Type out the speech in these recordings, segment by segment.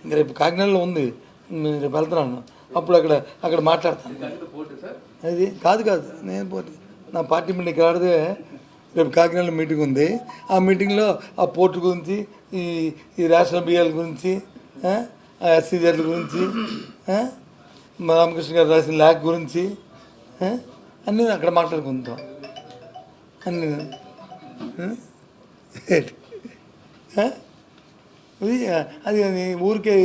ఇంక రేపు కాకినాడలో ఉంది, రేపు వెళ్తున్నాను, అప్పుడు అక్కడ మాట్లాడతాను. అది కాదు నేను పోటీ నా పార్టీ మీటింగ్ ఇక్కడ ఆడితే రేపు కాకినాడలో మీటింగ్ ఉంది. ఆ మీటింగ్లో ఆ పోర్టు గురించి, ఈ రేషన్ బియ్యాల గురించి, ఎస్సీజెడ్ల గురించి, రామకృష్ణ గారు రాసిన ల్యాక్ గురించి అన్నీ అక్కడ మాట్లాడుకుంటాం అన్నీ. అది ఊరికే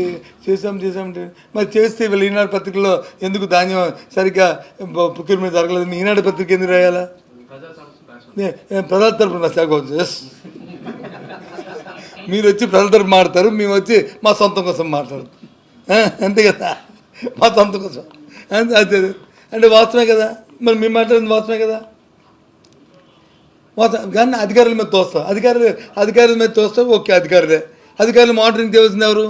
చేసామంటే మరి చేస్తే వీళ్ళు ఈనాడు పత్రికలో ఎందుకు ధాన్యం సరిగ్గా ప్రొక్యూర్మెంట్ జరగలేదు, ఈనాడు పత్రిక ఎందుకు రాయాలా? ప్రజల తరపున రాసుకోవచ్చు. ఎస్, మీరు వచ్చి ప్రజల తరపు మాట్లాడతారు, మేము వచ్చి మా సొంతం కోసం మాట్లాడతాం, అంతే కదా, మా సొంతం కోసం అంతే. అంటే వాస్తవమే కదా, మరి మేము మాట్లాడింది వాస్తవమే కదా. కానీ అధికారుల మీద తోస్తాం, అధికారుల మీద తోస్తాం. ఓకే, అధికారులు మానిటరింగ్ చేయవలసింది ఎవరు?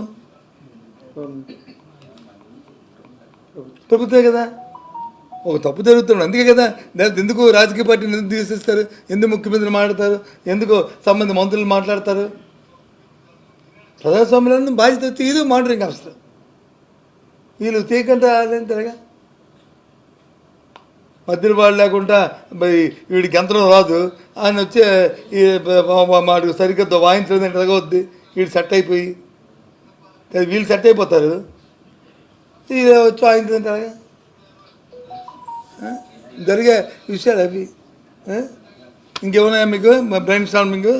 ప్రభుత్వమే కదా. ఒక తప్పు జరుగుతుంది, అందుకే కదా. ఎందుకు రాజకీయ పార్టీని ఎందుకు తీసేస్తారు, ఎందుకు ముఖ్యమంత్రి మాట్లాడతారు, ఎందుకు సంబంధిత మంత్రులు మాట్లాడతారు? ప్రజాస్వామ్యంలో బాధ్యత వచ్చి ఇది మానిటరింగ్ అవసరం. వీళ్ళు చేయకుండా తిరగా మధ్యలో వాళ్ళు లేకుండా వీడికి యంత్రం రాదు, ఆయన వచ్చి మాకు సరిగ్గా వాయించలేదు ఎలాగొద్ది, వీడు సెట్ అయిపోయి వీళ్ళు సెట్ అయిపోతారు, ఇది వచ్చి వాయించదంటే అలాగా జరిగే విషయాలు అవి. ఇంకేమున్నాయా మీకు బ్రెయిన్ స్టార్మింగ్?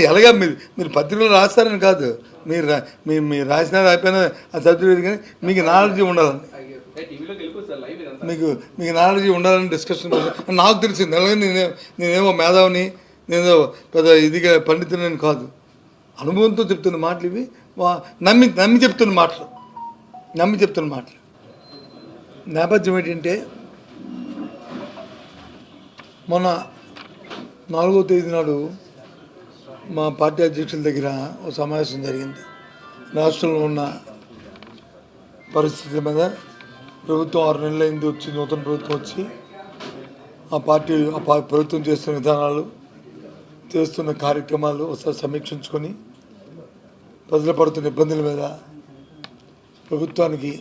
ఎలాగా మీరు పత్రికలు రాస్తారని కాదు, మీరు రాసినా రాకపోయినా ఆ సబ్జెక్ట్, కానీ మీకు నాలెడ్జ్ ఉండాలని, మీకు నాలెడ్జ్ ఉండాలని డిస్కషన్ కోసం నాకు తెలిసింది. అలాగే నేనేమో మేధావిని, నేను పెద్ద ఇదిగా పండితులని కాదు, అనుభవంతో చెప్తున్న మాటలు ఇవి, నమ్మి చెప్తున్న మాటలు. నేపథ్యం ఏంటంటే, మొన్న 4వ తేదీ నాడు మా పార్టీ అధ్యక్షుల దగ్గర ఒక సమావేశం జరిగింది. రాష్ట్రంలో ఉన్న పరిస్థితుల మీద, ప్రభుత్వం 6 నెలలు అయింది వచ్చి, నూతన ప్రభుత్వం వచ్చి ఆ ప్రభుత్వం చేస్తున్న విధానాలు, చేస్తున్న కార్యక్రమాలు ఒకసారి సమీక్షించుకొని ప్రజలు పడుతున్న ఇబ్బందుల మీద ప్రభుత్వానికి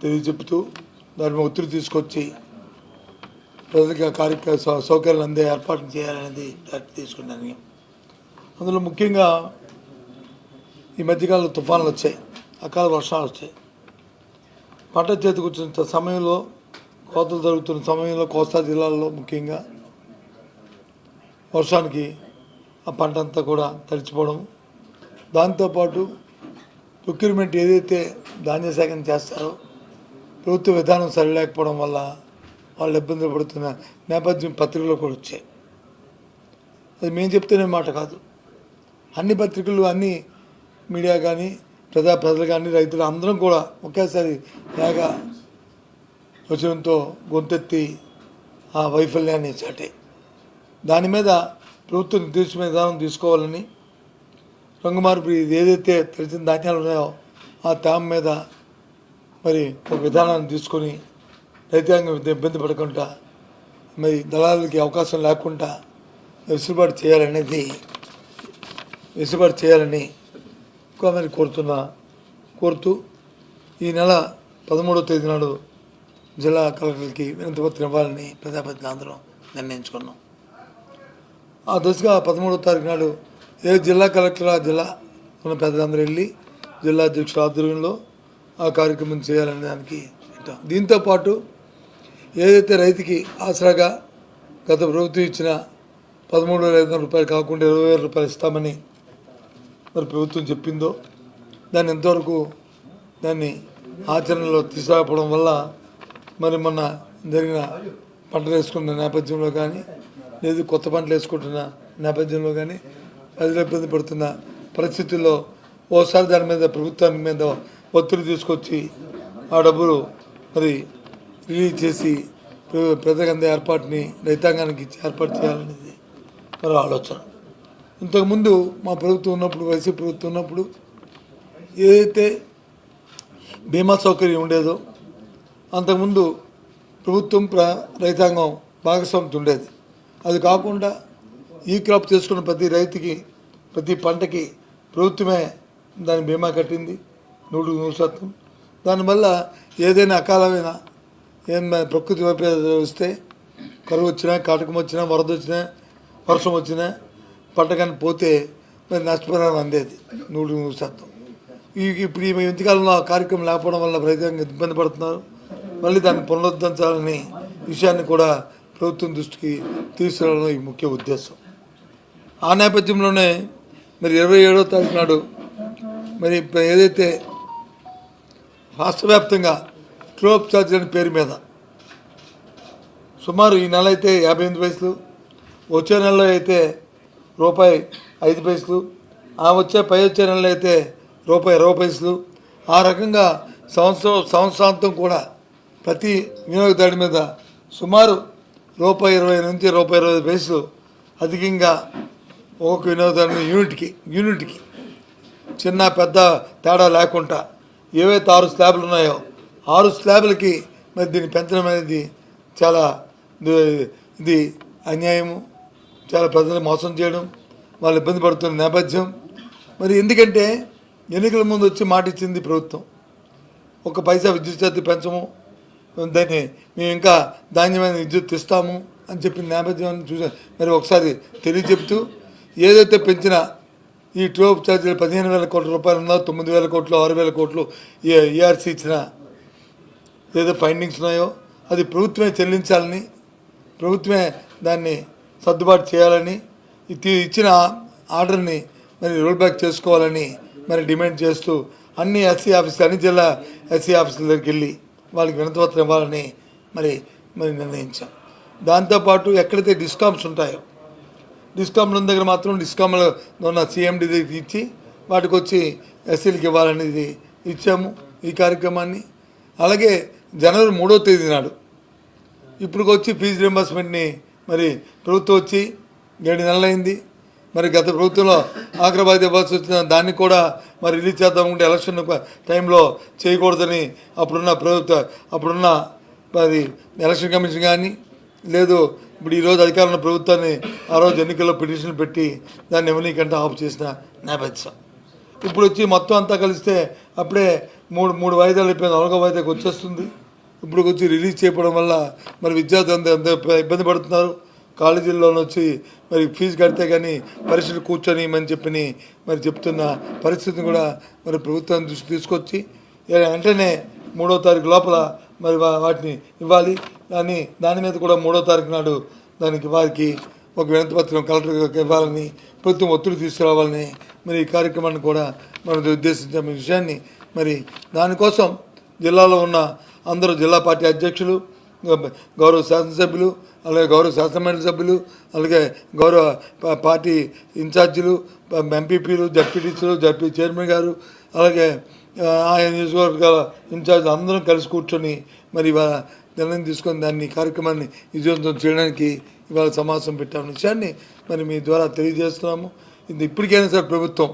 తెలియజెప్పుతూ దాని ఒత్తిడి తీసుకొచ్చి ప్రజలకి ఆ సౌకర్యాలు అందే ఏర్పాటు చేయాలనేది తీసుకున్నాను. అందులో ముఖ్యంగా ఈ మధ్యకాలంలో తుఫాన్లు వచ్చాయి, అకాల వర్షాలు వచ్చాయి. పంట చేతికి వచ్చిన సమయంలో, కోతలు జరుగుతున్న సమయంలో కోస్తా జిల్లాల్లో ముఖ్యంగా వర్షానికి ఆ పంట అంతా కూడా తడిచిపోవడం, దాంతోపాటు ప్రొక్యూర్మెంట్ ఏదైతే ధాన్య సేకరణ చేస్తారో ప్రభుత్వ విధానం సరిలేకపోవడం వల్ల వాళ్ళు ఇబ్బందులు పడుతున్న నేపథ్యం పత్రికల్లో కూడా వచ్చాయి. అది మేము చెప్తున్న మాట కాదు, అన్ని పత్రికలు, అన్ని మీడియా కానీ, ప్రజలు కానీ, రైతులు అందరం కూడా ఒకేసారి లేక వచ్చడంతో గొంతెత్తి ఆ వైఫల్యాన్ని చాటే. దాని మీద ప్రభుత్వం నిర్దేశమైన విధానం తీసుకోవాలని, రంగుమార్పు ఏదైతే తెలిసిన ధాన్యాలు ఉన్నాయో ఆ తేమ మీద మరి ఒక విధానాన్ని తీసుకొని రైతాంగం ఇబ్బంది పడకుండా, మరి దళాలకి అవకాశం లేకుండా వెసులుబాటు చేయాలని మరి కోరుతూ ఈ నెల 13వ తేదీ నాడు జిల్లా కలెక్టర్కి వినతిపత్రం ఇవ్వాలని ప్రజాప్రతినిధులు అందరం నిర్ణయించుకున్నాం. ఆ దశగా 13వ తారీఖు నాడు జిల్లా కలెక్టర్ ఆ జిల్లా ఉన్న పెద్దలందరూ వెళ్ళి జిల్లా అధ్యక్షుల ఆధ్వర్యంలో ఆ కార్యక్రమం చేయాలనే దానికి ఇద్దాం. దీంతోపాటు ఏదైతే రైతుకి ఆసరాగా గత ప్రభుత్వం ఇచ్చిన 13,500 రూపాయలు కాకుండా 20,000 రూపాయలు ఇస్తామని మరి ప్రభుత్వం చెప్పిందో, దాన్ని ఎంతవరకు దాన్ని ఆచరణలో తీసుకురాకపోవడం వల్ల మరి మొన్న జరిగిన పంటలు వేసుకున్న నేపథ్యంలో కానీ, లేదు కొత్త పంటలు వేసుకుంటున్న నేపథ్యంలో కానీ ప్రజలు ఇబ్బంది పడుతున్న పరిస్థితుల్లో ఓసారి దాని మీద ప్రభుత్వానికి మీద ఒత్తిడి తీసుకొచ్చి ఆ డబ్బులు మరి రిలీజ్ చేసి ప్రజలందరి ఏర్పాటుని రైతాంగానికి ఇచ్చి ఏర్పాటు చేయాలనేది మరి ఆలోచన. ఇంతకుముందు మా ప్రభుత్వం ఉన్నప్పుడు, వైసీపీ ప్రభుత్వం ఉన్నప్పుడు ఏదైతే బీమా సౌకర్యం ఉండేదో, అంతకుముందు ప్రభుత్వం రైతాంగం భాగస్వామ్యం ఉండేది. అది కాకుండా ఈ క్రాప్ చేసుకున్న ప్రతి రైతుకి ప్రతి పంటకి ప్రభుత్వమే దాని బీమా కట్టింది 100%. దానివల్ల ఏదైనా అకాలమైన ప్రకృతి వైపరీత్యాలు వస్తే కరువు వచ్చినా కాటకం వచ్చినా వరద వచ్చినా వర్షం వచ్చినా పంట కానీ పోతే మరి నష్టపరిహారం అందేది 100%. ఇప్పుడు ఈ మధ్యకాలంలో ఆ కార్యక్రమం లేకపోవడం వల్ల రైతాంగం ఇబ్బంది పడుతున్నారు. మళ్ళీ దాన్ని పునరుద్ధరించాలని విషయాన్ని కూడా ప్రభుత్వం దృష్టికి తీసుకురావడం ఈ ముఖ్య ఉద్దేశం. ఆ నేపథ్యంలోనే మరి 27వ తారీఖు నాడు మరి ఏదైతే రాష్ట్ర వ్యాప్తంగా ట్రోప్ ఛార్జీల పేరు మీద సుమారు ఈ నెల అయితే 58 పైసలు, వచ్చే నెలలో అయితే ₹5, ఆ వచ్చే నెలలో అయితే ₹20. ఆ రకంగా సంవత్సరాంతం కూడా ప్రతి వినియోగదారుడి మీద సుమారు ₹20 నుంచి ₹25 అధికంగా ఒక్కొక్క వినియోగదారుని యూనిట్కి చిన్న పెద్ద తేడా లేకుండా ఏవైతే 6 స్లాబ్లు ఉన్నాయో 6 స్లాబ్లకి మరి దీన్ని పెంచడం అనేది చాలా ఇది అన్యాయము, చాలా ప్రజలు మోసం చేయడం, వాళ్ళు ఇబ్బంది పడుతున్న నేపథ్యం. మరి ఎందుకంటే ఎన్నికల ముందు వచ్చి మాట ఇచ్చింది ప్రభుత్వం, 1 పైసా విద్యుత్ ఛార్జీ పెంచము, దాన్ని మేము ఇంకా ధాన్యమైన విద్యుత్ ఇస్తాము అని చెప్పిన నేపథ్యాన్ని చూసా. మరి ఒకసారి తెలియచెప్తూ ఏదైతే పెంచిన ఈ ట్రోప్ ఛార్జీలు 15,000 కోట్ల రూపాయలు ఉందో 9,000 కోట్లు 6,000 కోట్లు ఈఆర్సీ ఇచ్చిన ఏదో ఫైండింగ్స్ ఉన్నాయో అది ప్రభుత్వమే చెల్లించాలని, ప్రభుత్వమే దాన్ని సర్దుబాటు చేయాలని, ఇచ్చిన ఆర్డర్ని మరి రోల్ బ్యాక్ చేసుకోవాలని మరి డిమాండ్ చేస్తూ అన్ని జిల్లా ఎస్సీ ఆఫీసుల దగ్గరికి వెళ్ళి వాళ్ళకి వినతిపత్రం ఇవ్వాలని మరి నిర్ణయించాం. దాంతోపాటు ఎక్కడైతే డిస్కామ్స్ ఉంటాయో డిస్కామ్ల దగ్గర మాత్రం డిస్కామ్లో ఉన్న సిఎండి దగ్గరికి ఇచ్చి వాటికి వచ్చి ఎస్సీలకు ఇవ్వాలనేది ఇచ్చాము ఈ కార్యక్రమాన్ని. అలాగే జనవరి 3వ తేదీ నాడు ఇప్పుడు వచ్చి ఫీజు రింబర్స్మెంట్ని మరి ప్రభుత్వం వచ్చి 7 నెలలైంది. మరి గత ప్రభుత్వంలో ఆగ్రబాద్ ఇవ్వాల్సి వచ్చిన దాన్ని కూడా మరి రిలీజ్ చేద్దామంటే ఎలక్షన్ టైంలో చేయకూడదని అప్పుడున్న మరి ఎలక్షన్ కమిషన్ కానీ లేదు ఇప్పుడు ఈరోజు అధికారంలో ప్రభుత్వాన్ని ఆ రోజు ఎన్నికల్లో పిటిషన్ పెట్టి దాన్ని ఎవరికంటే ఆఫ్ చేసిన నేపథ్యం. ఇప్పుడు వచ్చి మొత్తం అంతా కలిస్తే అప్పుడే మూడు వాయిదాలు అయిపోయింది, 4వ వాయిదాకి వచ్చేస్తుంది. ఇప్పుడు వచ్చి రిలీజ్ చేయడం వల్ల మరి విద్యార్థులు ఎంత ఇబ్బంది పడుతున్నారు. కాలేజీల్లోనే వచ్చి మరి ఫీజు కడితే కానీ పరీక్షలు కూర్చొని మరి చెప్తున్న పరిస్థితిని కూడా మరి ప్రభుత్వం దృష్టి తీసుకొచ్చి వెంటనే 3వ తారీఖు లోపల మరి వాటిని ఇవ్వాలి. దాని మీద కూడా 3వ తారీఖు నాడు దానికి వారికి ఒక వినతిపత్రం కలెక్టర్కి ఇవ్వాలని ప్రభుత్వం ఒత్తిడి తీసుకురావాలని మరి ఈ కార్యక్రమాన్ని కూడా మనం ఉద్దేశించిన విషయాన్ని మరి దానికోసం జిల్లాలో ఉన్న అందరూ జిల్లా పార్టీ అధ్యక్షులు, గౌరవ శాసనసభ్యులు, అలాగే గౌరవ శాసనమండలి సభ్యులు, అలాగే గౌరవ పార్టీ ఇన్ఛార్జీలు, ఎంపీపీలు, జడ్పీటీసీలు, జడ్పీ చైర్మన్ గారు, అలాగే ఆయా నియోజకవర్గాల ఇన్ఛార్జీలు అందరం కలిసి కూర్చొని మరి ఇవాళ నిర్ణయం తీసుకొని దాన్ని కార్యక్రమాన్ని విజయవంతం చేయడానికి ఇవాళ సమావేశం పెట్టామన్న విషయాన్ని మరి మీ ద్వారా తెలియజేస్తున్నాము. ఇప్పటికైనా సరే ప్రభుత్వం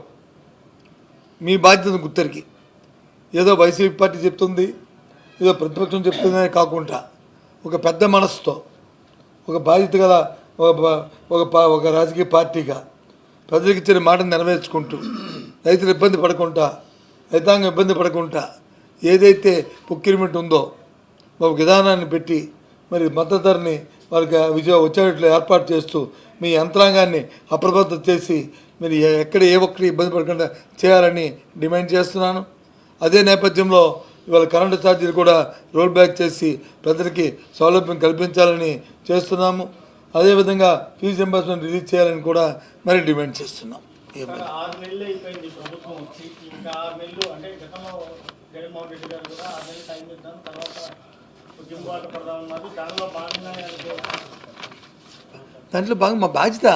మీ బాధ్యతను గుర్తెరిగి ఏదో వైసీపీ పార్టీ చెప్తుంది, ఏదో ప్రతిపక్షం చెప్తుందనే కాకుండా ఒక పెద్ద మనసుతో ఒక బాధ్యత గల ఒక రాజకీయ పార్టీగా ప్రజలకు ఇచ్చిన మాటను నెరవేర్చుకుంటూ రైతులు ఇబ్బంది పడకుండా రైతాంగం ఇబ్బంది పడకుండా ఏదైతే ప్రొక్యూర్మెంట్ ఉందో ఒక విధానాన్ని పెట్టి మరి మద్దతు ధరని వాళ్ళకి వచ్చేట్లు ఏర్పాటు చేస్తూ మీ యంత్రాంగాన్ని అప్రమత్తం చేసి మీరు ఎక్కడ ఏ ఒక్కరి ఇబ్బంది పడకుండా చేయాలని డిమాండ్ చేస్తున్నాను. అదే నేపథ్యంలో ఇవాళ కరెంటు ఛార్జీలు కూడా రోల్ బ్యాక్ చేసి ప్రజలకి సౌలభ్యం కల్పించాలని చేస్తున్నాము. అదేవిధంగా ఫీజు రింబర్స్మెంట్ రిలీజ్ చేయాలని కూడా మరి డిమాండ్ చేస్తున్నాం. దాంట్లో భాగం మా బాధ్యత,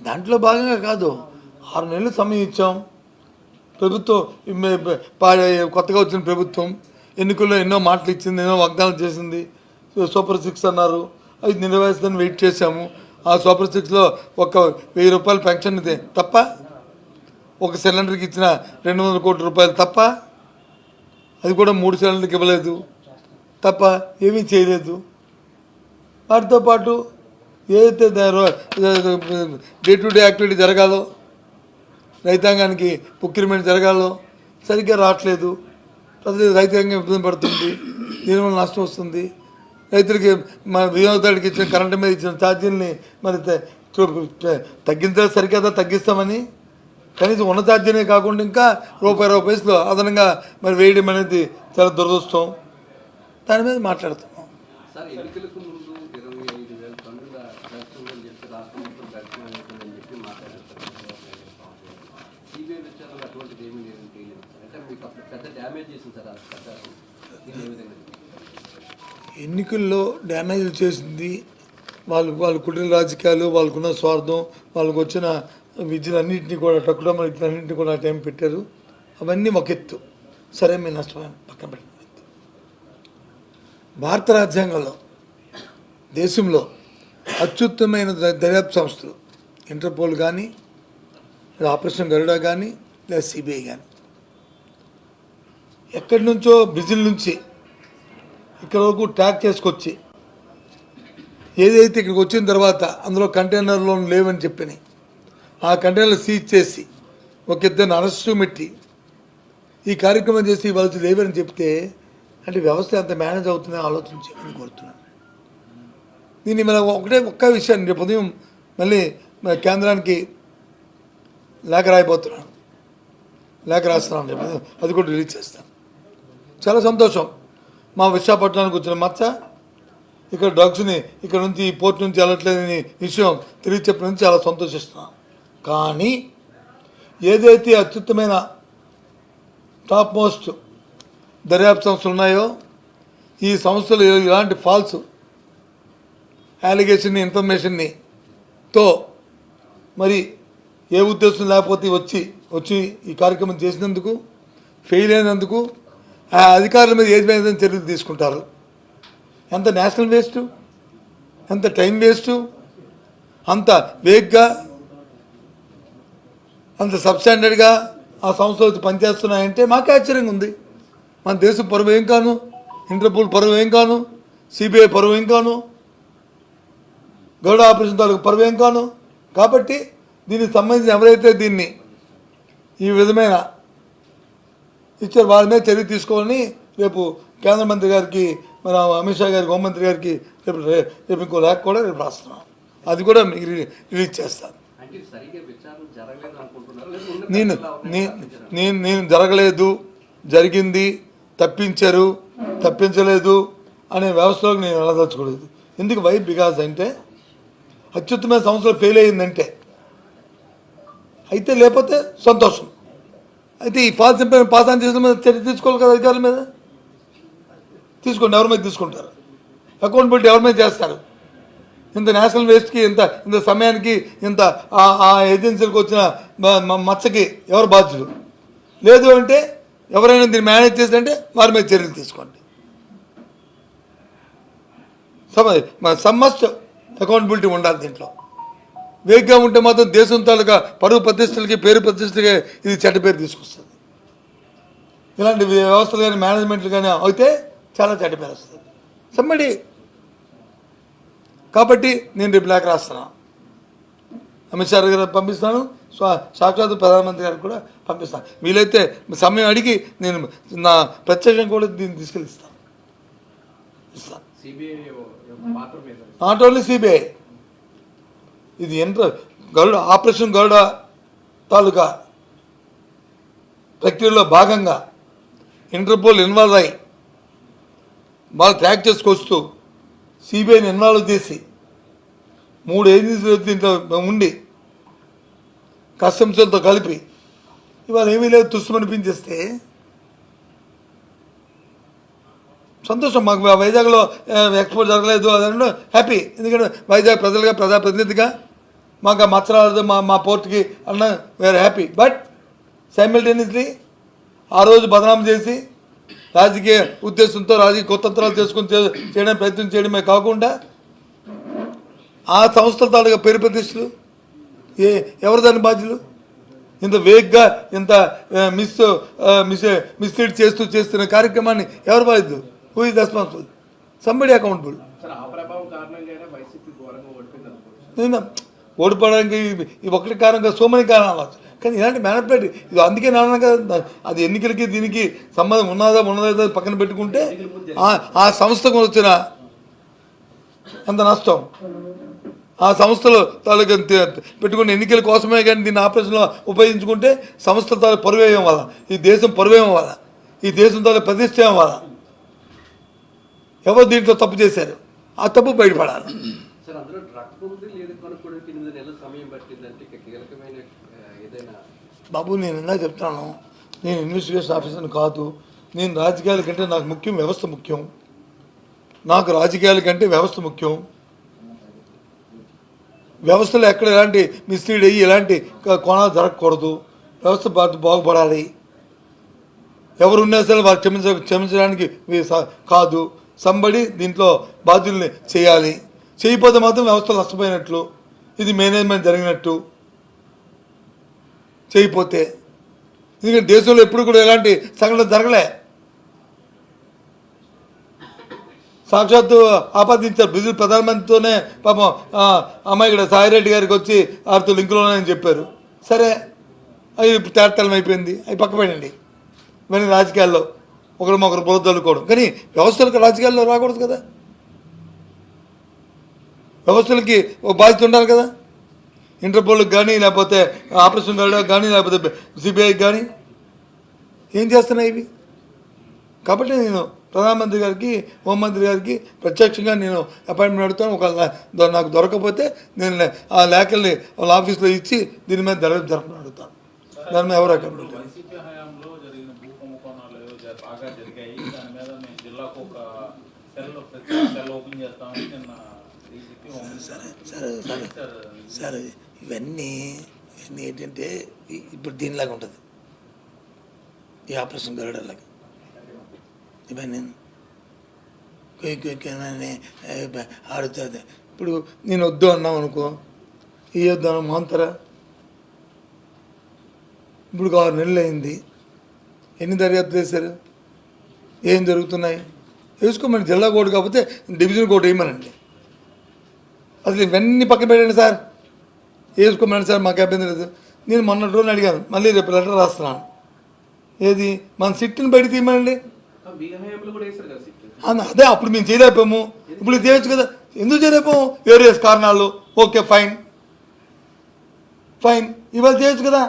దాంట్లో భాగంగా కాదు. 6 నెలలు సమయం ఇచ్చాం. ప్రభుత్వం కొత్తగా వచ్చిన ప్రభుత్వం ఎన్నికల్లో ఎన్నో మాటలు ఇచ్చింది, ఎన్నో వాగ్దానాలు చేసింది. సూపర్ 6 అన్నారు, అది నెరవేర్చుదని వెయిట్ చేశాము. ఆ సూపర్ 6లో ఒక ₹1000 పెన్షన్ తప్ప, ఒక సిలిండర్కి ఇచ్చిన 200 కోట్ల రూపాయలు తప్ప, అది కూడా 3 సిలిండర్కి ఇవ్వలేదు తప్ప ఏమీ చేయలేదు. వాటితో పాటు ఏదైతే డే టు డే యాక్టివిటీ జరగాలో, రైతాంగానికి ప్రొక్యూర్మెంట్ జరగాలో సరిగ్గా రావట్లేదు. రైతాంగం ఇబ్బంది పడుతుంది, దీనివల్ల నష్టం వస్తుంది. రైతులకి మన వినియోగదారుడికి ఇచ్చిన కరెంటు మీద ఇచ్చిన ఛార్జీలని మరి తగ్గించడం సరికదా, తగ్గిస్తామని కనీసం ఉన్న ఛార్జీనే కాకుండా ఇంకా రూపాయి పైసలు అదనంగా మరి వేయడం అనేది చాలా దురదృష్టం. దాని మీద మాట్లాడుతున్నాం. ఎన్నికల్లో డ్యామేజ్ చేసింది వాళ్ళ కుటుంబ రాజకీయాలు, వాళ్ళకున్న స్వార్థం, వాళ్ళకు వచ్చిన విద్యలన్నింటినీ కూడా టక్కుడమ్మ విద్యలన్నింటినీ కూడా టైం పెట్టారు. అవన్నీ ఒక ఎత్తు, సరే మేము నష్టపోయాం పక్కన పెట్టిన. భారత రాజ్యాంగంలో దేశంలో అత్యుత్తమైన దర్యాప్తు సంస్థలు ఇంటర్పోల్ కానీ, ఆపరేషన్ గరుడ కానీ, లేదా సిబిఐ కానీ, ఎక్కడి నుంచో బ్రెజిల్ నుంచి ఇక్కడ వరకు ట్రాక్ చేసుకొచ్చి ఏదైతే ఇక్కడికి వచ్చిన తర్వాత అందులో కంటైనర్లో లేవని చెప్పని ఆ కంటైనర్లు సీజ్ చేసి ఒక ఇద్దరిని అరెస్టు పెట్టి ఈ కార్యక్రమం చేసి వాళ్ళు లేవని చెప్తే అంటే వ్యవస్థ ఎంత మేనేజ్ అవుతుందని ఆలోచించి కోరుతున్నాను. దీన్ని మనం ఒక్క విషయాన్ని రేపు ఉదయం మళ్ళీ కేంద్రానికి లేఖ రాస్తున్నాను రేపు అది కూడా రిలీజ్ చేస్తాను. చాలా సంతోషం. మా విశాఖపట్నానికి వచ్చిన మచ్చ ఇక్కడ డ్రగ్స్ని ఇక్కడ నుంచి ఈ పోర్ట్ నుంచి వెళ్ళట్లేదని విషయం తిరిగి చెప్పిన నుంచి చాలా సంతోషిస్తున్నాను. కానీ ఏదైతే అత్యుత్తమైన టాప్ మోస్ట్ దర్యాప్తు సంస్థలు ఉన్నాయో ఈ సంస్థలు ఇలాంటి ఫాల్స్ అలిగేషన్ని ఇన్ఫర్మేషన్ని తో మరి ఏ ఉద్దేశం లేకపోతే వచ్చి ఈ కార్యక్రమం చేసినందుకు ఫెయిల్ అయినందుకు ఆ అధికారుల మీద ఏది మీద చర్యలు తీసుకుంటారు. ఎంత నేషనల్ వేస్ట్, ఎంత టైం వేస్టు, అంత వేగ్గా, అంత సబ్స్టాండర్డ్గా ఆ సంస్థలు పనిచేస్తున్నాయంటే మాకే ఆశ్చర్యంగా ఉంది. మన దేశం పరువు ఏం కాను, ఇంటర్పోల్ పరువు ఏం కాను, సిబిఐ పరువు ఏం కాను, గరుడ ఆపరేషన్ తాలూకు పరువు ఏం కాను. కాబట్టి దీనికి సంబంధించి ఎవరైతే దీన్ని ఈ విధమైన ఇచ్చారు వాళ్ళ మీద చర్య తీసుకోవాలని రేపు కేంద్ర మంత్రి గారికి, మన అమిత్ షా గారికి, హోంమంత్రి గారికి రేపు ఇంకో లేఖ కూడా రేపు రాస్తున్నాను. అది కూడా మీకు రిలీజ్ చేస్తాను. నేను జరగలేదు, జరిగింది, తప్పించలేదు అనే వ్యవస్థలోకి నేను వెళ్ళదలుచుకోలేదు. ఎందుకు బికాజ్ అంటే అత్యుత్తమైన సంస్థలు ఫెయిల్ అయ్యిందంటే అయితే, లేకపోతే సంతోషం. అయితే ఈ ఫాల్స్ పాస్ ఆన్ చేసిన మీద చర్య తీసుకోవాలి కదా అధికారుల మీద. తీసుకోండి, ఎవరి మీద తీసుకుంటారు, అకౌంటబిలిటీ ఎవరి మీద చేస్తారు. ఇంత నేషనల్ వేస్ట్కి ఇంత సమయానికి ఇంత ఆ ఏజెన్సీలకు వచ్చిన మచ్చకి ఎవరు బాధ్యులు? లేదు అంటే ఎవరైనా దీన్ని మేనేజ్ చేసిందంటే వారి మీద చర్యలు తీసుకోండి. మస్ట్ అకౌంటబిలిటీ ఉండాలి దీంట్లో. వేగ్గా ఉంటే మాత్రం దేశం తాలూకా పరువు ప్రతిష్టలకి, పేరు ప్రతిష్టలకి ఇది చెడ్డ పేరు తీసుకొస్తుంది. ఇలాంటి వ్యవస్థలు కానీ మేనేజ్మెంట్లు కానీ అయితే చాలా చెడ్డ పేరు వస్తుంది సమ్మడి. కాబట్టి నేను రేపు లేఖ రాస్తున్నాను, అమిత్ షా గారు పంపిస్తాను, సాక్షాత్ ప్రధానమంత్రి గారికి కూడా పంపిస్తాను. వీలైతే సమయం అడిగి నేను నా ప్రత్యేకం కూడా దీన్ని తీసుకెళ్ళిస్తాను. నాట్ ఓన్లీ సిబిఐ, ఇది గరుడ ఆపరేషన్ గరుడ తాలూకా ప్రక్రియలో భాగంగా ఇంటర్పోల్ ఇన్వాల్వ్ అయ్యి వాళ్ళు ట్రాక్ చేసుకొస్తూ సిబిఐని ఇన్వాల్వ్ చేసి 3 ఏజెన్సీలు దీంట్లో ఉండి కస్టమ్స్లతో కలిపి ఇవాళ ఏమీ లేదు తుస్సుమనిపించేస్తే సంతోషం. మాకు వైజాగ్లో ఎక్స్పోర్ట్ జరగలేదు అదంటే హ్యాపీ. ఎందుకంటే వైజాగ్ ప్రజాప్రతినిధిగా మాకు మచ్చ రాలేదు మా పోర్ట్కి అన్న వేరే హ్యాపీ. బట్ సైమిల్టేనియస్లీ ఆ రోజు బదనాం చేసి రాజకీయ ఉద్దేశంతో రాజకీయ కుతంత్రాలు చేసుకుని చేయడానికి ప్రయత్నం చేయడమే కాకుండా ఆ సంస్థల తాలూకా పేరు ప్రతిష్టలు ఎవరు దాని బాధ్యులు? ఇంత వేగ్గా ఇంత మిస్లీడ్ చేస్తున్న కార్యక్రమాన్ని ఎవరు బాధ్యులు? Who is responsible? Somebody accountable. నేను ఓడిపోవడానికి ఈ ఒక్కటి కారణంగా సో మెనీ కారణాలు అవ్వచ్చు, కానీ ఇలాంటి మేనిపులేట్ ఇది అందుకే నాన్న కదా అది ఎన్నికలకి దీనికి సంబంధం ఉన్నదా పక్కన పెట్టుకుంటే ఆ సంస్థకు వచ్చిన అంత నష్టం, ఆ సంస్థలు తాలూకు పెట్టుకున్న ఎన్నికల కోసమే కానీ దీన్ని ఆపరేషన్లో ఉపయోగించుకుంటే సంస్థల తాలూకు పరువేయం వల్ల, ఈ దేశం పరువేయం వల్ల, ఈ దేశం తాలూకు ప్రతిష్టం వల్ల ఎవరు దీంట్లో తప్పు చేశారు, ఆ తప్పు బయటపడాలి. బాబు నేను ఇందాక చెప్తాను, నేను ఇన్వెస్టిగేషన్ ఆఫీసర్ని కాదు, నేను రాజకీయాల కంటే నాకు ముఖ్యం వ్యవస్థ ముఖ్యం, నాకు రాజకీయాల కంటే వ్యవస్థ ముఖ్యం. వ్యవస్థలో ఎక్కడ ఎలాంటి మిస్లీడ్ అయ్యి ఎలాంటి కోణాలు జరగకూడదు, వ్యవస్థ బాగుపడాలి. ఎవరున్నా సరే వాళ్ళు క్షమించడానికి కాదు, సంబడి దీంట్లో బాధ్యుల్ని చేయాలి. చేయకపోతే మాత్రం వ్యవస్థలు నష్టపోయినట్లు, ఇది మేనేజ్మెంట్ జరిగినట్టు చేయకపోతే. ఎందుకంటే దేశంలో ఎప్పుడు కూడా ఎలాంటి సంఘటన జరగలే. సాక్షాత్తు ఆపాదించారు బ్రెజిల్ ప్రధానమంత్రితోనే పాపం అమ్మాయి ఇక్కడ సాయిరెడ్డి గారికి వచ్చి ఆరుతో లింకులోనే చెప్పారు. సరే అవి తేటతలం అయిపోయింది, అవి పక్కపడండి. ఇవన్నీ రాజకీయాల్లో ఒకరు బురదలుకోవడం, కానీ వ్యవస్థలకు రాజకీయాల్లో రాకూడదు కదా. వ్యవస్థలకి ఒక బాధ్యత ఉండాలి కదా. ఇంటర్పోల్కి కానీ లేకపోతే ఆపరేషన్ కానీ లేకపోతే సిబిఐకి కానీ ఏం చేస్తున్నాయి ఇవి. కాబట్టి నేను ప్రధానమంత్రి గారికి హోంమంత్రి గారికి ప్రత్యక్షంగా నేను అపాయింట్మెంట్ అడుగుతాను. ఒక నాకు దొరకకపోతే నేను ఆ లేఖల్ని వాళ్ళ ఆఫీస్లో ఇచ్చి దీని మీద జరపని అడుగుతాను. దాని మీద ఎవరు అకౌంట్ సరే ఇవన్నీ ఏంటంటే ఇప్పుడు దీనిలాగా ఉంటుంది, ఈ ఆపరేషన్ గరుడలాగా. ఇవన్నీ ఆడుతుంది. ఇప్పుడు నేను వద్దు అన్నాం అనుకో, ఈ వద్దు అన్న మాంతరా. ఇప్పుడు 6 నెలలు అయింది, ఎన్ని దర్యాప్తు చేశారు, ఏం జరుగుతున్నాయి వేసుకోమని. జిల్లా కోర్టు కాకపోతే డివిజన్ కోర్టు వేయమనండి. అసలు ఇవన్నీ పక్కన పెట్టండి సార్, వేసుకోమని సార్, మాకు అభ్యంతరం లేదు. నేను మొన్నటి రోజున అడిగాను, మళ్ళీ రేపు లెటర్ రాస్తున్నాను. ఏది మన సిట్ని బయట తీయమనండి. అదే అప్పుడు మేము చేయలేపాము, ఇప్పుడు చేయొచ్చు కదా. ఎందుకు చేయలేపాము? వేరియస్ కారణాలు. ఓకే ఫైన్, ఇవాళ చేయొచ్చు కదా.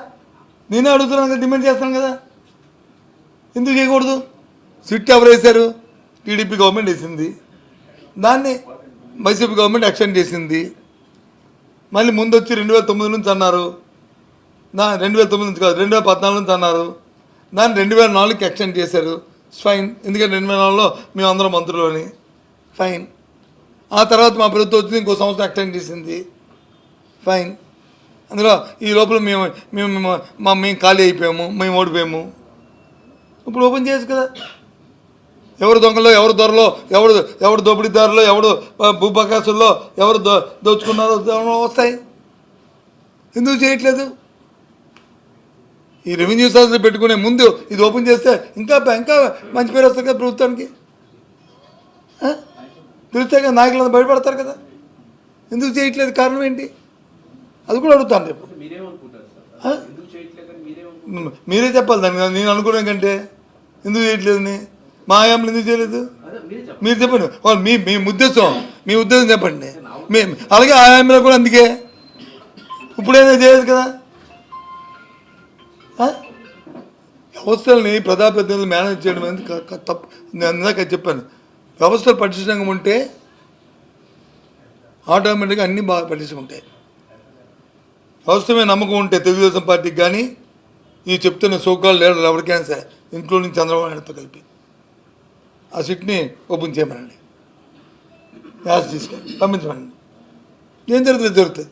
నేనే అడుగుతున్నాను కదా, డిమాండ్ చేస్తాను కదా. ఎందుకు చేయకూడదు? సిట్ ఎవరు వేశారు? టీడీపీ గవర్నమెంట్ వేసింది, దాన్ని వైసీపీ గవర్నమెంట్ ఎక్స్టెండ్ చేసింది. మళ్ళీ ముందు వచ్చి 2009 నుంచి అన్నారు, 2009 నుంచి కాదు 2014 నుంచి అన్నారు, దాన్ని 2004కి ఎక్స్టెండ్ చేశారు. ఫైన్, ఎందుకంటే 2004లో మేము అందరం మంత్రులని. ఫైన్. ఆ తర్వాత మా ప్రభుత్వం వచ్చింది, ఇంకో సంవత్సరం ఎక్స్టెండ్ చేసింది. ఫైన్. అందులో ఈ లోపల మేము ఖాళీ అయిపోయాము, మేము ఓడిపోయాము. ఇప్పుడు ఓపెన్ చేయొచ్చు కదా. ఎవరు దొంగలో, ఎవరు దొరలో, ఎవరు దోపిడీదారులో, ఎవరు భూబకాసుల్లో ఎవరు దోచుకున్నారో వస్తాయి. ఎందుకు చేయట్లేదు? ఈ రెవెన్యూ సంస్థలు పెట్టుకునే ముందు ఇది ఓపెన్ చేస్తే ఇంకా మంచి పేరు వస్తుంది కదా ప్రభుత్వానికి. తెలిస్తే కదా నాయకులంతా బయటపడతారు కదా. ఎందుకు చేయట్లేదు? కారణం ఏంటి? అది కూడా అడుగుతాను రేపు. మీరే చెప్పాలి దాన్ని. నేను అనుకునే కంటే ఎందుకు చేయట్లేదని, మా హయాంలో ఎందుకు చేయలేదు మీరు చెప్పండి. మీ ఉద్దేశం చెప్పండి. అలాగే ఆ హయాంలో కూడా అందుకే ఇప్పుడైనా చేయదు కదా. వ్యవస్థల్ని ప్రజాప్రతినిధులు మేనేజ్ చేయడం అనేది తప్పు. నేను ఇందాక చెప్పాను, వ్యవస్థలు పటిష్టంగా ఉంటే ఆటోమేటిక్గా అన్నీ బాగా పటిష్టంగా ఉంటాయి. వ్యవస్థ మీద నమ్మకం ఉంటే తెలుగుదేశం పార్టీకి కానీ ఈ చెప్తున్న సోకాల్ లీడర్లు ఎవరికైనా సరే, ఇంక్లూడింగ్ చంద్రబాబు నాయుడుతో కలిపి ఆ సిట్ని ఓపెన్ చేయమనండి, యాస్ తీసుకొని పంపించమనండి. ఏం జరుగుతుంది.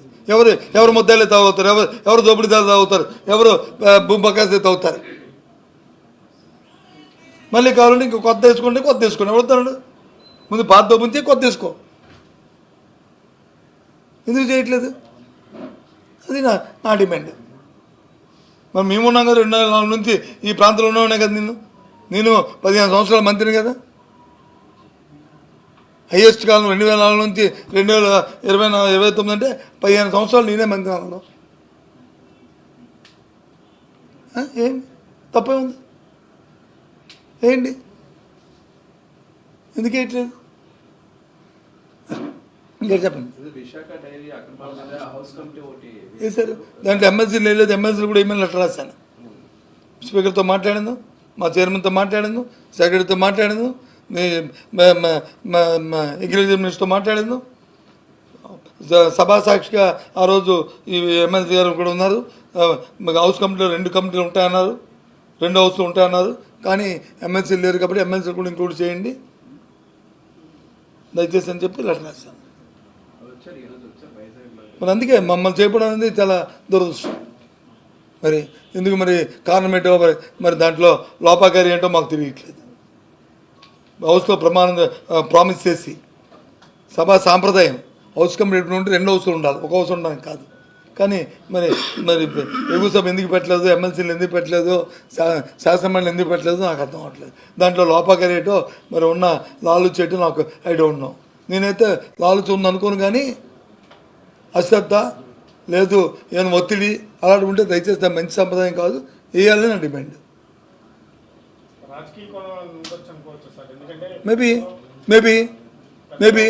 ఎవరు ముద్దాయిలే తాగుతారు, ఎవరు దోపిడీదారులు తాగుతారు, ఎవరు భూబకాసే తాగుతారు. మళ్ళీ కావాలంటే ఇంకో కొత్త వేసుకోండి, ఎవరు వస్తాడు? ముందు పాత ఓపెన్ చేయి, కొత్త వేసుకో. ఎందుకు చేయట్లేదు? అది నా డిమాండ్. మరి మేమున్నాం కదా, 2004 నుంచి ఈ ప్రాంతంలో ఉన్నాయి కదా. నేను 15 సంవత్సరాల మంత్రిని కదా. హైయెస్ట్ కాలం 2004 నుంచి 2029 అంటే 15 సంవత్సరాలు నేనే మంత్రి అన్నాను. ఏం తప్పే ఉంది? ఏంటి ఎందుకేయట్లేదు? ఇంకా చెప్పండి. వేసారు దాంట్లో ఎమ్మెల్సీలు లేదు. ఎమ్మెల్సీలు కూడా ఈమెయిల్ లెటర్ రాశాను. స్పీకర్తో మాట్లాడాను, మా చైర్మన్తో మాట్లాడాను, సెక్రటరీతో మాట్లాడాను, అగ్రికల్చర్ మినిస్టర్తో మాట్లాడాను. సభా సాక్షిగా ఆ రోజు ఈ ఎమ్మెల్సీ గారు కూడా ఉన్నారు. హౌస్ కమిటీలో 2 కమిటీలు ఉంటాయన్నారు, 2 హౌస్లు ఉంటాయన్నారు. కానీ ఎమ్మెల్సీలు లేరు కాబట్టి ఎమ్మెల్సీలు కూడా ఇంక్లూడ్ చేయండి దయచేసి అని చెప్పి లెటర్ రాశాను. మరి అందుకే మమ్మల్ని చేయడం అనేది చాలా దురదృష్టం. మరి ఎందుకు మరి కారణం ఏంటో మరి దాంట్లో లోపాకారి ఏంటో మాకు తెలియట్లేదు. హౌస్లో ప్రామిస్ చేసి సభా సాంప్రదాయం హౌస్ కమిటీ ఉంటే 2 హౌస్లు ఉండాలి, ఒక హౌస్ ఉండడానికి కాదు. కానీ మరి మరి ఎగువ సభ ఎందుకు పెట్టలేదు, ఎమ్మెల్సీలు ఎందుకు పెట్టలేదు, శాసనమండలి ఎందుకు పెట్టలేదు నాకు అర్థం అవ్వట్లేదు. దాంట్లో లోపాకారి ఏంటో మరి ఉన్న లాలుచి ఏంటో నాకు ఐ డోంట్ నో. నేనైతే లాలుచి ఉంది అనుకోను, కానీ అశ్రద్ధ లేదు ఏమైనా ఒత్తిడి అలాంటి ఉంటే దయచేసి మంచి సంప్రదాయం కాదు, వేయాలని నా demand. Maybe maybe maybe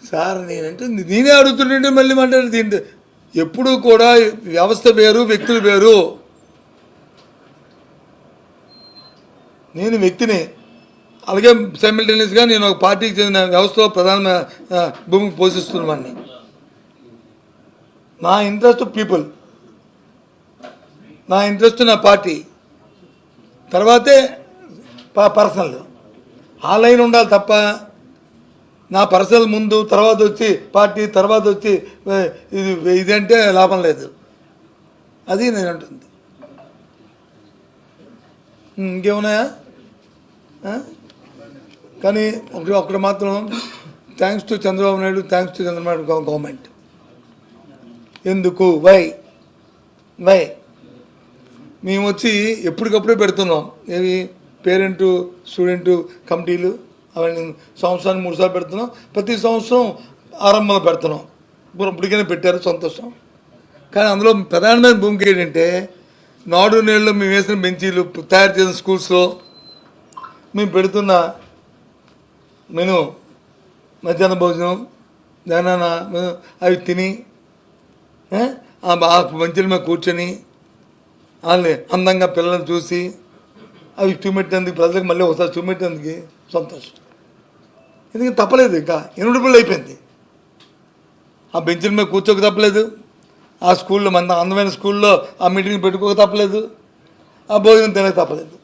sir నేనంటే నేనే అడుగుతుంటే మళ్ళీ మాట్లాడి దీంట్లో ఎప్పుడు కూడా వ్యవస్థ వేరు, వ్యక్తులు వేరు. నేను వ్యక్తిని, అలాగే సైమిల్టేనియస్గా నేను ఒక పార్టీకి చెందిన వ్యవస్థలో ప్రధాన భూమికి పోషిస్తున్నవాడిని. నా ఇంట్రెస్ట్ పీపుల్, నా ఇంట్రెస్ట్ నా పార్టీ, తర్వాతే పర్సనల్. ఆ లైన్ ఉండాలి తప్ప నా పర్సనల్ ముందు, తర్వాత వచ్చి పార్టీ, తర్వాత వచ్చి ఇదంటే లాభం లేదు. అది నేను అంటుంది. ఇంకేమున్నాయా? కానీ ఒకటి మాత్రం thanks to Chandrababu Naidu, thanks to Chandrababu government. ఎందుకు? వై మేము వచ్చి ఎప్పటికప్పుడే పెడుతున్నాం. ఏవి పేరెంటు స్టూడెంటు కమిటీలు అవన్నీ సంవత్సరానికి 3 సార్లు పెడుతున్నాం. ప్రతి సంవత్సరం ఆరంభంలో పెడుతున్నాం. ఇప్పటికైనా పెట్టారు, సంతోషం. కానీ అందులో ప్రధానమైన భూమిక ఏంటంటే నాడు నేడులో మేము వేసిన బెంచీలు, తయారు చేసిన స్కూల్స్లో మేము పెడుతున్న మెను, మధ్యాహ్న భోజనం, దానా అవి తిని ఆ బెంచీల మీద కూర్చొని వాళ్ళని అందంగా పిల్లల్ని చూసి అవి చూపెట్టేందుకు, ప్రజలకు మళ్ళీ ఒకసారి చూపెట్టేందుకు సంతోషం. ఎందుకంటే తప్పలేదు, ఇంకా ఇన్విటబుల్ అయిపోయింది. ఆ బెంచుల మీద కూర్చోక తప్పలేదు, ఆ స్కూల్లో మన అందమైన స్కూల్లో ఆ మీటింగ్ పెట్టుకోక తప్పలేదు, ఆ భోజనం తినక తప్పలేదు.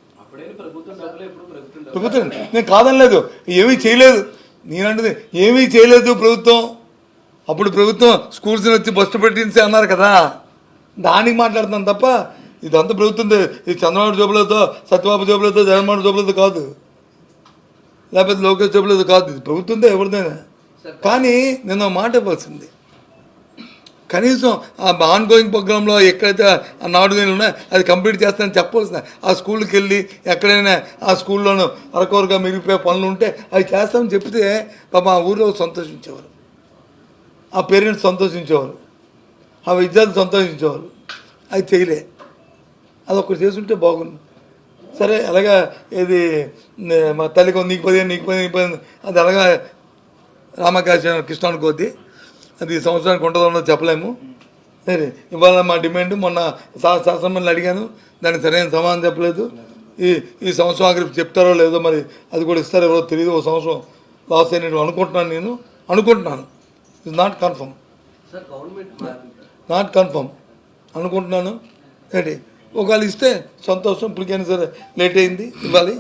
ప్రభుత్వం నేను కాదనలేదు, ఏమీ చేయలేదు. నేనంటే ఏమీ చేయలేదు ప్రభుత్వం. అప్పుడు ప్రభుత్వం స్కూల్స్ని వచ్చి బస్సు పెట్టించి అన్నారు కదా, దానికి మాట్లాడుతున్నాను తప్ప ఇదంతా ప్రభుత్వం. ఇది చంద్రబాబు జోబులతో, సత్యబాబు జోబులతో, జగన్మోహన్ జోబులతో కాదు, లేకపోతే లోకేష్ జోబులతో కాదు. ఇది ప్రభుత్వంతో ఎవరిదైనా. కానీ నేను మాట ఇవ్వాల్సింది, కనీసం ఆ ఆన్ గోయింగ్ ప్రోగ్రాంలో ఎక్కడైతే ఆ నాడు నేను ఉన్నాయో అది కంప్లీట్ చేస్తానని చెప్పవలసిన. ఆ స్కూల్కి వెళ్ళి ఎక్కడైనా ఆ స్కూల్లోనూ అరకొరగా మిగిలిపోయే పనులు ఉంటే అవి చేస్తామని చెప్తే పాప ఆ ఊళ్ళో సంతోషించేవారు, ఆ పేరెంట్స్ సంతోషించేవారు, ఆ విద్యార్థులు సంతోషించేవారు. అది చేయలే. అదొకటి చేసుంటే బాగుంది. సరే, అలాగా ఇది మా తల్లికి నీకు 15 అది అలాగా రామకాశ కృష్ణానికి కొద్ది అది సంవత్సరానికి ఉంటుందో చెప్పలేము. సరే, ఇవాళ మా డిమాండ్ మొన్న శాసనమండలి అడిగాను, దానికి సరైన సమాధానం చెప్పలేదు. ఈ సంవత్సరం ఆఖరికి చెప్తారో లేదో మరి, అది కూడా ఇస్తారో ఎవరో తెలియదు. ఒక సంవత్సరం లాస్ అయినట్టు అనుకుంటున్నాను. ఇట్స్ నాట్ కన్ఫర్మ్ అనుకుంటున్నాను. ఏంటి ఒకవేళ ఇస్తే సంతోషం, ఇప్పటికైనా సరే లేట్ అయింది ఇవ్వాలి.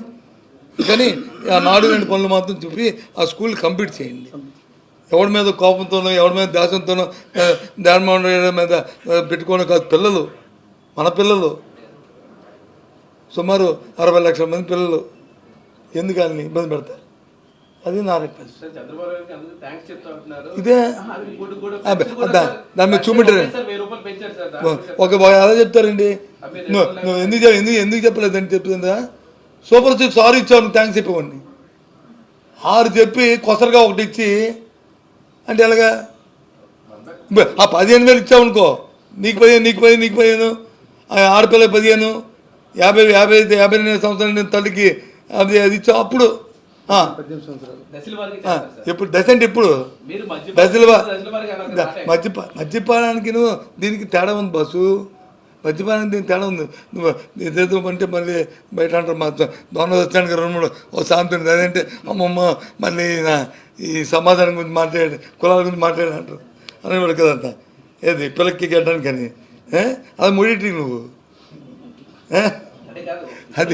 కానీ ఆ నాడు రెండు పనులు మాత్రం చెప్పి ఆ స్కూల్ కంప్లీట్ చేయండి. ఎవరి మీద కోపంతోనో, ఎవరి మీద దాసంతోనో, జగన్మోహన్ రెడ్డి మీద పెట్టుకోవడం కాదు. పిల్లలు, మన పిల్లలు సుమారు 60 లక్షల మంది పిల్లలు ఎందుకు వాళ్ళని ఇబ్బంది పెడతారు? అది నా రిక్వెస్ట్. ఇదే దాని మీద చూపెట్టారు. ఒక అలా చెప్తారండి, నువ్వు ఎందుకు చెప్పలేదని చెప్తుందా? సూపర్ 6 6 ఇచ్చాను థ్యాంక్స్ చెప్పేవాడిని. 6 చెప్పి కొసరుగా ఒకటి ఇచ్చి అంటే ఎలాగా ఆ 15,000 ఇచ్చామనుకో, నీకు 15 ఆడపిల్ల 15 50 సంవత్సరాలు తల్లికి అది ఇచ్చా. అప్పుడు ఎప్పుడు డసెంట్ ఇప్పుడు మద్యపానానికి దీనికి తేడా ఉంది బస్సు. మద్యపానానికి దీనికి తేడా ఉంది. నువ్వు ఏదేదో అంటే మళ్ళీ బయట అంటారు మా దొంగ వచ్చానికి 2-3 ఓ సామెత అదేంటే అమ్మమ్మ మళ్ళీ ఈ సమాధానం గురించి మాట్లాడి కులాల గురించి మాట్లాడి అంటారు అనేవాడు కదంతా. ఏది పిల్లకి గడ్డానికి అని అది ముడిటి నువ్వు అది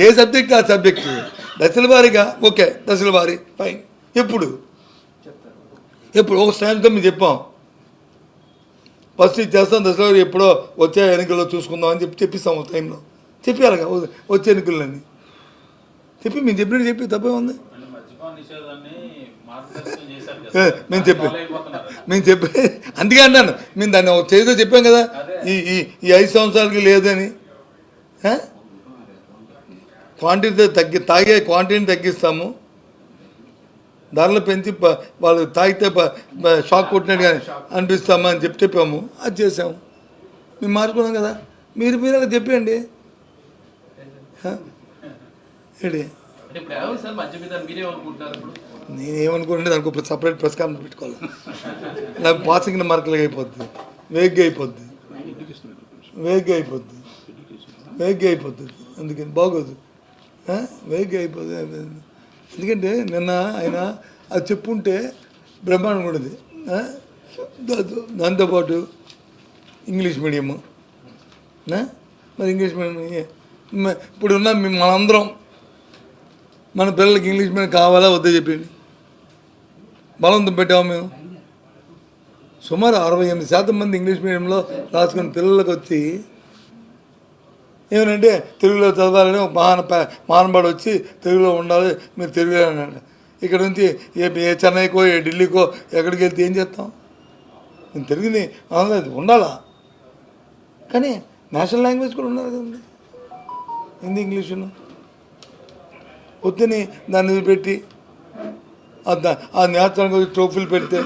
ఏ సబ్జెక్ట్ ఆ సబ్జెక్టు దశల వారీగా ఓకే, దశల వారీ ఫైన్. ఎప్పుడు ఒక స్టాండ్తో మేము చెప్పాం ఫస్ట్ ఇది చేస్తాం, దశల వారి ఎప్పుడో వచ్చే ఎన్నికల్లో చూసుకుందాం అని చెప్పిస్తాం టైంలో చెప్పారుగా వచ్చే ఎన్నికలని చెప్పి మేము చెప్పినట్టు చెప్పి తప్పే ఉంది. మేము చెప్పి అందుకే అన్నాను, మేము దాన్ని చేదో చెప్పాం కదా ఈ 5 సంవత్సరాలకి లేదని. క్వాంటిటీ తాగే క్వాంటిటీని తగ్గిస్తాము, ధరలు పెంచి వాళ్ళు తాగితే షాక్ కొట్టినట్టు కానీ అనిపిస్తామా అని చెప్పాము. అది చేసాము, మేము మార్చుకున్నాం కదా. మీరు అలా చెప్పండి ఏంటి. నేనేమనుకుంటే దానికి ఒక సపరేట్ ప్రెస్ కాన్ఫరెన్స్ పెట్టుకోవాలి. నాకు పాసింగ్ మార్కులు అయిపోద్ది, వేగ్గా అయిపోద్ది. అందుకని బాగోదు, వేగ్గా అయిపోద్ది. ఎందుకంటే నిన్న ఆయన అది చెప్పుంటే బ్రహ్మాండం ఉండేది. దాంతోపాటు ఇంగ్లీష్ మీడియము, మరి ఇంగ్లీష్ మీడియం ఇప్పుడున్న మనందరం మన పిల్లలకి ఇంగ్లీష్ మీడియం కావాలా వద్దా చెప్పండి. బలవంతం పెట్టాము మేము. సుమారు 68% మంది ఇంగ్లీష్ మీడియంలో రాసుకున్న పిల్లలకు వచ్చి ఏమనంటే తెలుగులో చదవాలని ఒక మహానబాడు వచ్చి తెలుగులో ఉండాలి, మీరు తెలుగులో అన్నాడు. ఇక్కడ నుంచి ఏ చెన్నైకో ఏ ఢిల్లీకో ఎక్కడికి వెళ్తే ఏం చేస్తాం? నేను తెలుగుని ఉండాలా, కానీ నేషనల్ లాంగ్వేజ్ కూడా ఉండాలి కదండి. హిందీ ఇంగ్లీషును వద్దని దాన్ని పెట్టి ఆ నేషనల్ ట్రోఫీలు పెడితే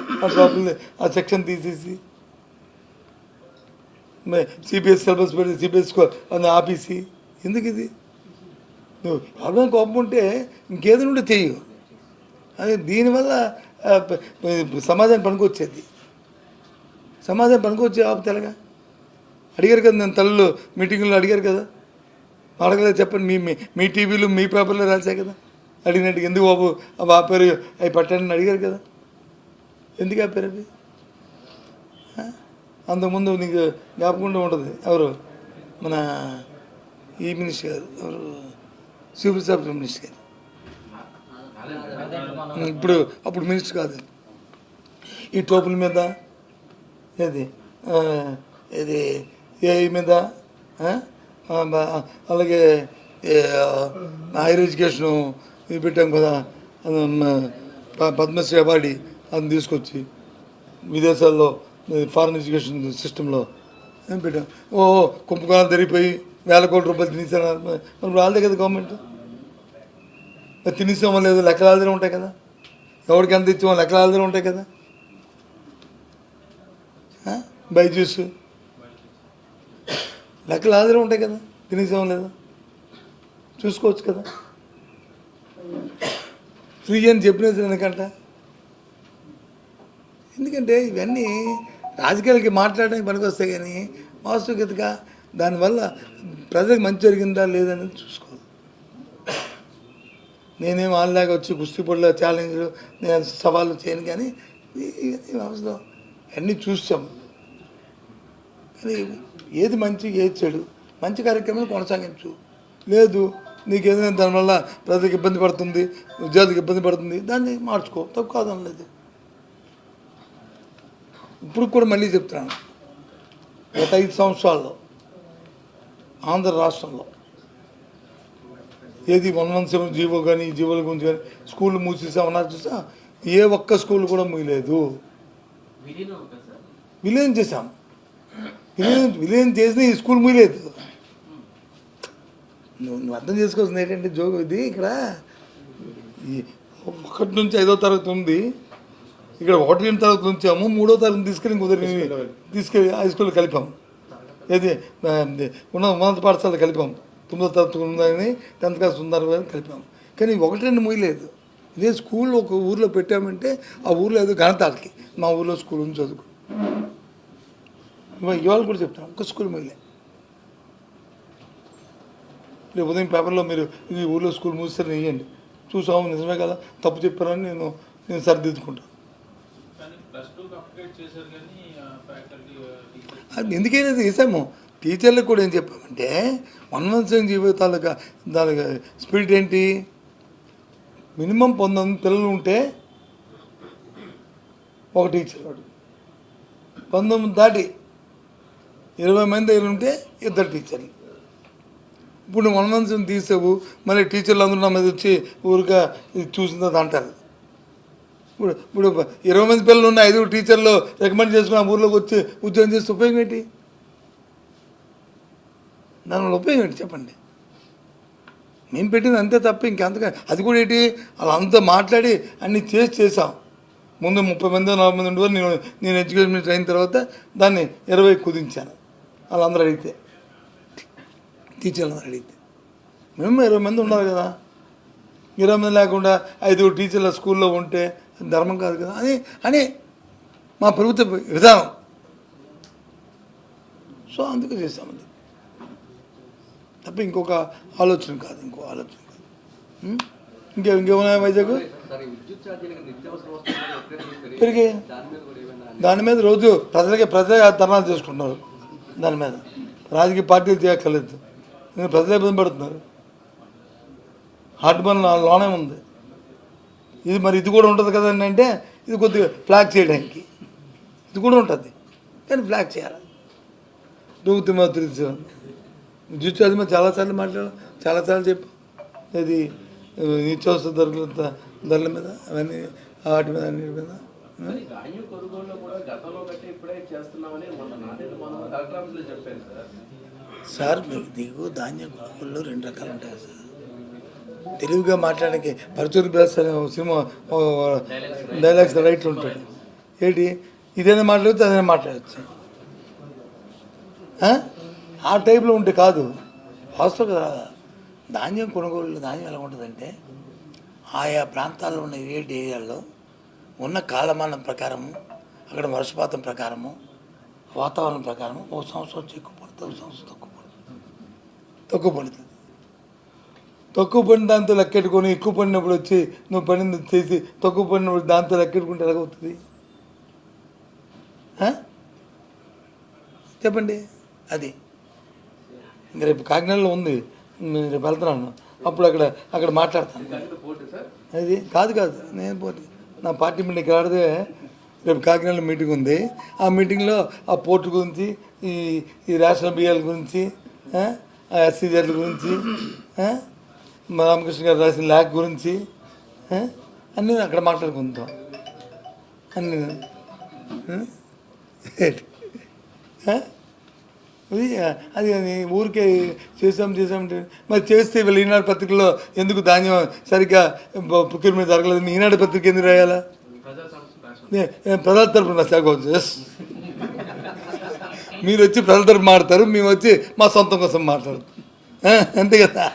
ఆ సెక్షన్ తీసేసి సిబిఎస్ సిలబస్ పెడితే సిబిఎస్ అని ఆపేసి ఎందుకు ఇది? నువ్వు ప్రాబ్లం కోపం ఉంటే ఇంకేదో ఉంటే చెయ్యు. అది దీనివల్ల సమాజానికి పనికొచ్చేది, ఆపుతెలగా అడిగారు కదా. నేను తల్లు మీటింగ్లో అడిగారు కదా, అడగలేదు చెప్పండి. మీ టీవీలు మీ పేపర్లో రాశాయి కదా. అడిగినట్టుగా ఎందుకు బాబు ఆపారు అవి పట్టండి అడిగారు కదా. ఎందుకు ఆపారు అవి? అంతకుముందు నీకు జ్ఞాపకుండా ఉంటుంది, ఎవరు మన ఈ మినిస్టర్ గారు, ఎవరు సివిల్ సప్లై మినిస్టర్ గారు. అప్పుడు మినిస్టర్ కాదు. ఈ టోపుల మీద ఏది ఏఐ మీద, అలాగే హైయర్ ఎడ్యుకేషను ఇది పెట్టాం కదా, పద్మశ్రీ అవార్డు అది తీసుకొచ్చి విదేశాల్లో ఫారెన్ ఎడ్యుకేషన్ సిస్టంలో ఏం పెట్టాం. కుంభకోణాలు జరిగిపోయి వేల కోట్ల రూపాయలు తినేసాను. మరి వాళ్ళదే కదా గవర్నమెంట్. తినేసామో లేదు లెక్కలాదనే ఉంటాయి కదా, ఎవరికి ఎంత ఇచ్చామో లెక్కలాదనే ఉంటాయి కదా. బైజూస్ లెక్కలాదనే ఉంటాయి కదా, తినేసామో లేదా చూసుకోవచ్చు కదా. ఫ్రీ అని చెప్పినది ఎందుకంటే ఇవన్నీ రాజకీయాలకి మాట్లాడడానికి పనికొస్తాయి, కానీ వాస్తవికతగా దానివల్ల ప్రజలకు మంచి జరిగిందా లేదనేది చూసుకోవాలి. నేనేం వాళ్ళలాగా వచ్చి కుస్తీ పొడిలో ఛాలెంజ్ నేను సవాళ్ళు చేయను, కానీ అవసరం అన్నీ చూసాం. కానీ ఏది మంచి ఏది చెడు, మంచి కార్యక్రమాలు కొనసాగించు. లేదు నీకేదైనా దానివల్ల ప్రజలకు ఇబ్బంది పడుతుంది, విద్యార్థికి ఇబ్బంది పడుతుంది, దాన్ని మార్చుకో, తప్పు కాదనలేదు. ఇప్పుడు కూడా మళ్ళీ చెప్తున్నాను, గత 5 సంవత్సరాల్లో ఆంధ్ర రాష్ట్రంలో ఏది 117 జీవో కానీ ఈ జీవోల గురించి కానీ స్కూళ్ళు మూసేసామన్నారు చూసా, ఏ ఒక్క స్కూల్ కూడా మూయలేదు. విలీనం చేసాం, విలీనం చేసిన ఈ స్కూల్ మూయలేదు. నువ్వు అర్థం చేసుకోవాల్సింది ఏంటంటే జోగు ఇది ఇక్కడ ఈ 1 నుంచి 5వ తరగతి ఉంది, ఇక్కడ 1 తరగతి ఉంచాము, 3వ తరగతి తీసుకెళ్ళి హై స్కూల్లో కలిపాము. ఏది ఉన్నత పాఠశాల కలిపాము, 9వ తరగతి ఉందని 10th క్లాస్ ఉన్నారు కలిపాము. కానీ 1, 2 మూయలేదు. ఇదే స్కూల్ ఒక ఊర్లో పెట్టామంటే ఆ ఊర్లో ఏదో ఘనతాలకి మా ఊర్లో స్కూల్ ఉంది చదువుకు. ఇవాళ కూడా చెప్తాను, ఒక స్కూల్ మూయలే. రేపు ఉదయం పేపర్లో మీరు ఈ ఊర్లో స్కూల్ మూస్తే వేయండి, చూసాము నిజమే కదా, తప్పు చెప్పారని నేను సరిదిద్దుకుంటాను. అది ఎందుకైనా వేసాము. టీచర్లకు కూడా ఏం చెప్పామంటే 1 month జీవితాలుగా దాని స్పిరిట్ ఏంటి, మినిమం 19 పిల్లలు ఉంటే ఒక టీచర్, 19 దాటి 20 మంది దగ్గర ఉంటే 2 టీచర్లు. ఇప్పుడు 1 month తీసావు, మళ్ళీ టీచర్లు అందరూ నా మీద వచ్చి ఊరిగా ఇది చూసింది అంటారు. ఇప్పుడు 20 మంది పిల్లలు ఉన్న 5 టీచర్లు రికమెండ్ చేసుకుని ఆ ఊర్లోకి వచ్చి ఉద్యోగం చేస్తే ఉపయోగం ఏంటి? దానివల్ల ఉపయోగం ఏంటి చెప్పండి? మేము పెట్టింది అంతే తప్ప ఇంకంతగా. అది కూడా ఏంటి, అలా అంతా మాట్లాడి అన్నీ చేసాం. ముందు 30 మంది 40 మంది ఉండేవారు. నేను ఎడ్యుకేషన్ మినిస్టర్ అయిన తర్వాత దాన్ని 20 కుదించాను. వాళ్ళందరూ అడిగితే, టీచర్లు అందరూ అడిగితే మేము 20 మంది ఉన్నారు కదా, 20 మంది లేకుండా 5 టీచర్ల స్కూల్లో ఉంటే ధర్మం కాదు కదా అని మా ప్రభుత్వ విధానం. సో అందుకే చేస్తామండి తప్ప ఇంకొక ఆలోచన కాదు. ఇంకేమన్నా వైజాగ్ పెరిగి దాని మీద రోజు ప్రజలే ధర్నాలు చేసుకుంటున్నారు. దాని మీద రాజకీయ పార్టీలు చేయక్కర్లేదు, ప్రజలే ఇబ్బంది పడుతున్నారు. హార్ట్ బర్న్ లోనే ఉంది ఇది. మరి ఇది కూడా ఉంటుంది కదండి అంటే ఇది కొద్దిగా ఫ్లాగ్ చేయడానికి ఇది కూడా ఉంటుంది, కానీ ఫ్లాగ్ చేయాలి. ప్రభుత్వం తెలుసు అది మేము చాలాసార్లు మాట్లాడాం, చాలాసార్లు చెప్పాం. ఇది నిత్యావసర ధరల మీద అవన్నీ వాటి మీద అన్నిటి మీద. సార్ మీకు ధాన్యం కొనుగోలు 2 రకాలు ఉంటాయి సార్. తెలుగుగా మాట్లాడడానికి పరచూరి బ్యాస్ సినిమా డైలాగ్స్ రైట్లు ఉంటాడు. ఏంటి ఇదైనా మాట్లాడచ్చు అదైనా మాట్లాడచ్చు, ఆ టైప్లో ఉంటే కాదు. వాస్తవం కదా. ధాన్యం కొనుగోలు ధాన్యం ఎలా ఉంటుందంటే ఆయా ప్రాంతాల్లో ఉన్న ఏరియాల్లో ఉన్న కాలమానం ప్రకారము, అక్కడ వర్షపాతం ప్రకారము, వాతావరణం ప్రకారము ఒక సంవత్సరం వచ్చి ఎక్కువ పడుతుంది, ఒక సంవత్సరం తక్కువ పడుతుంది. తక్కువ పడిన దాంతో లెక్కెట్టుకొని ఎక్కువ పడినప్పుడు వచ్చి నువ్వు పడింది చేసి తక్కువ పడినప్పుడు దాంతో లెక్కెట్టుకుంటే ఎలాగవుతుంది చెప్పండి? అది ఇంకా రేపు కాకినాడలో ఉంది, రేపు వెళ్తున్నాను, అప్పుడు అక్కడ మాట్లాడతాను. అది కాదు నేను పోటీ నా పార్టీ మీటింగ్ ఇక్కడ ఆడితే రేపు కాకినాడలో మీటింగ్ ఉంది. ఆ మీటింగ్లో ఆ పోర్టు గురించి, ఈ రేషన్ బియ్యాల గురించి, ఎస్సీజెడ్ల గురించి, రామకృష్ణ గారు రాసిన ల్యాక్ గురించి అన్నీ అక్కడ మాట్లాడుకుంటాం. అన్నీ అది ఊరికే చేసామంటే మరి చేస్తే వీళ్ళు ఈనాడు పత్రికలో ఎందుకు ధాన్యం సరిగ్గా ప్రక్రియ జరగలేదు, ఈనాడు పత్రిక ఎందుకు రాయాలా? ప్రజల తరపున రాసుకోవచ్చు. మీరు వచ్చి ప్రజల తరపు మాట్లాడతారు, మేము వచ్చి మా సొంతం కోసం మాట్లాడతాం, అంతే కదా,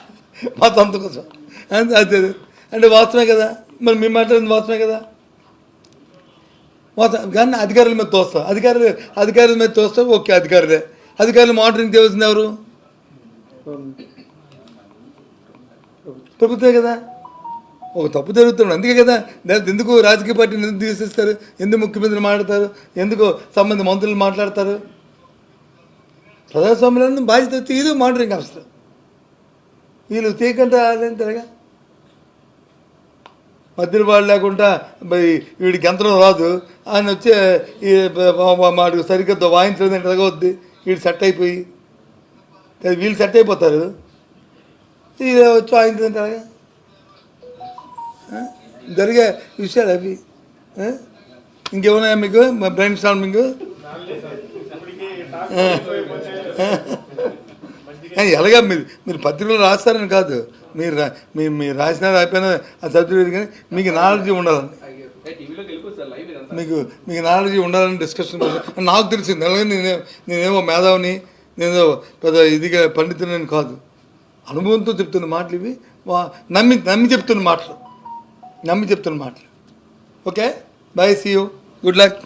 మా సొంతం కోసం. అంతే అంటే వాస్తవమే కదా. మరి మేము మాట్లాడింది వాస్తవమే కదా. కానీ అధికారుల మీద తోస్తాం, అధికారుల మీద తోస్తాం. ఓకే, అధికారులు మానిటరింగ్ చేయవలసింది ఎవరు? ప్రభుత్వమే కదా. ఒక తప్పు జరుగుతుంది, అందుకే కదా. ఎందుకు రాజకీయ పార్టీని ఎందుకు తీసేస్తారు, ఎందుకు ముఖ్యమంత్రులు మాట్లాడతారు, ఎందుకు సంబంధిత మంత్రులు మాట్లాడతారు? ప్రజాస్వామ్యంలో బాధ్యత తీరు మానిటరింగ్ అవసరం. వీళ్ళు తీయకుండా అదేంతగా మధ్యలో వాళ్ళు లేకుండా వీడికి యంత్రం రాదు, ఆయన వచ్చే మాకు సరిగ్గా వాయించలేదంటే ఎలాగొద్ది, వీడు సెట్ అయిపోయి వీళ్ళు సెట్ అయిపోతారు, ఇది వచ్చి వాయించదంటే అలాగా జరిగే విషయాలు అవి. ఇంకేమున్నాయా మీకు బ్రెయిన్ స్టార్మింగ్? ఎలాగా మీరు పత్రికలు రాస్తారని కాదు, మీరు రాసినా రాయిపోయినా అది సబ్జెక్ట్ కానీ మీకు నాలెడ్జ్ ఉండాలని, మీకు నాలెడ్జ్ ఉండాలని డిస్కషన్ నాకు తెలిసింది. అలాగే నేనేమో మేధావిని, నేనేదో పెద్ద ఇదిగా పండితులని కాదు, అనుభవంతో చెప్తున్న మాటలు ఇవి. నమ్మి చెప్తున్న మాటలు. Okay, bye, see you, good luck.